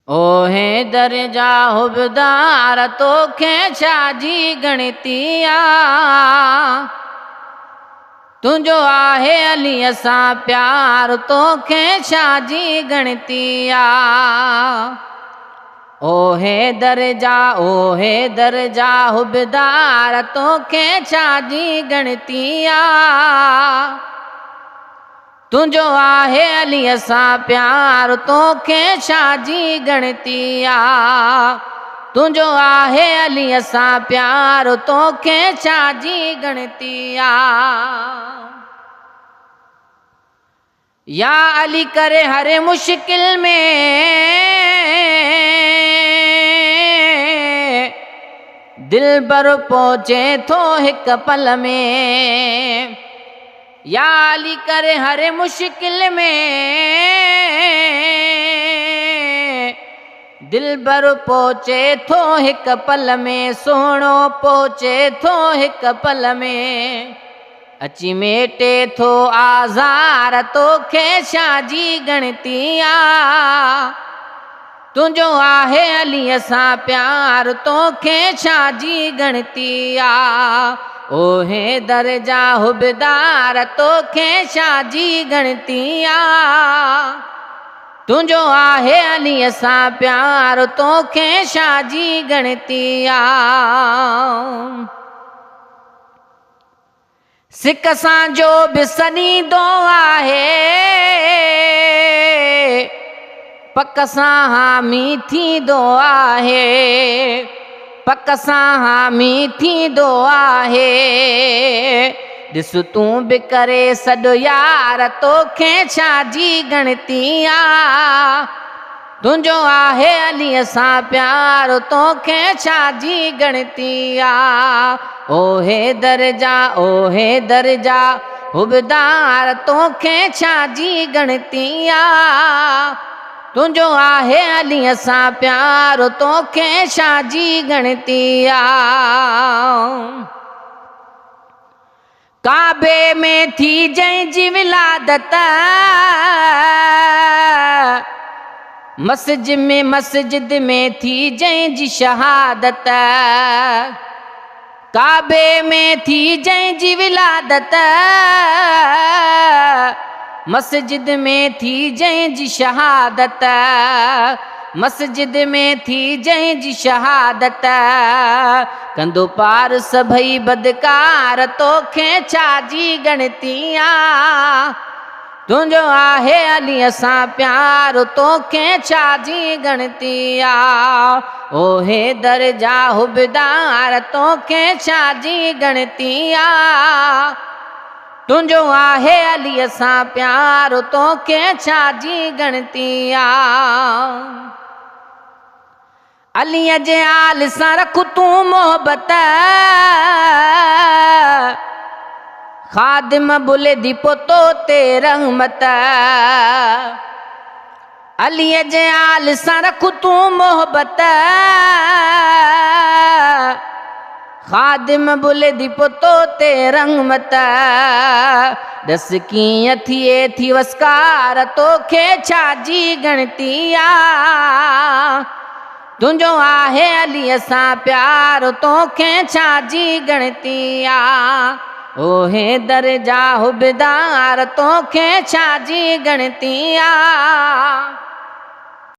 ओहे दर्जा हुबदार तोखे छाजी गणती आ। तुंहिंजो आहे अलीअ सां प्यार तोखे छाजी गणती आ। ओहे दर्जा हुबदार तोखे छाजी गणती आ। तुंहिंजो आहे अलीअ सां प्यार तोखे छाजी गणती आ। तुंहिंजो आहे अलीअ सां प्यार तोखे छाजी गणती आ। या अली करे हर मुश्किल में दिलबर पहुचे थो हिक पल में। या अली करे हर मुश्किल में दिलबर पहुचे थो हिक पल में। सोणो पहुचे थो हिक पल में। अची मेटे थो आज़ार तोखे छाजी गणती आ। तुंहिंजो आहे अलीअ सां प्यार तोखे छाजी गणती आ। ओहे दर्जा हुबदार तोखे छाजी गणती आ। तुंहिंजो आहे अलीअ सां प्यार तोखे छाजी गणती आ। सिक सां जो बि सनीदो आहे पक सां हामी थींदो आहे। पक सां हामी थींदो आहे। ॾिस तूं बि करे सॾु यार तोखे छाजी गणती आ। तुंहिंजो आहे अलीअ सां प्यार तोखे छाजी गणती आ। ओहे दर्जा हुबदार तोखे छाजी गणती आ। तुंहिंजो आहे अलीअ सां प्यार तोखे छाजी गणती आ। काबे में थी जंहिंजी विलादत मस्जिद में थी जंहिंजी शहादत। काबे में थी जंहिंजी विलादत मस्जिद में थी जंहिंजी शहादत। मस्जिद में थी जंहिंजी शहादत। कंदो पार सभई बदकार तोखे छाजी गणती आ। तुंहिंजो आहे अलीअ सां प्यार तोखे छाजी गणती आ। ओहे दर्जा हुबदार तोखे छाजी गणती आ। तुंहिंजो आहे अलीअ सां प्यार तोखे छाजी गणती आ। अलीअ जे आल सां रख तूं मोहबत ख़ादिम बुलंदी पोतो ते रहमत। अलीअ जे आल सां रख तूं मोहबत ख़ादिम बुलंदी पोतो ते रहमत। ॾस कीअं थिए थी वस्कार तोखे छाजी गणती आ। तुंहिंजो आहे अलीअ सां प्यार तोखे छाजी गणती आ। ओहे दर्जा हुबदार तोखे छाजी गणती आ।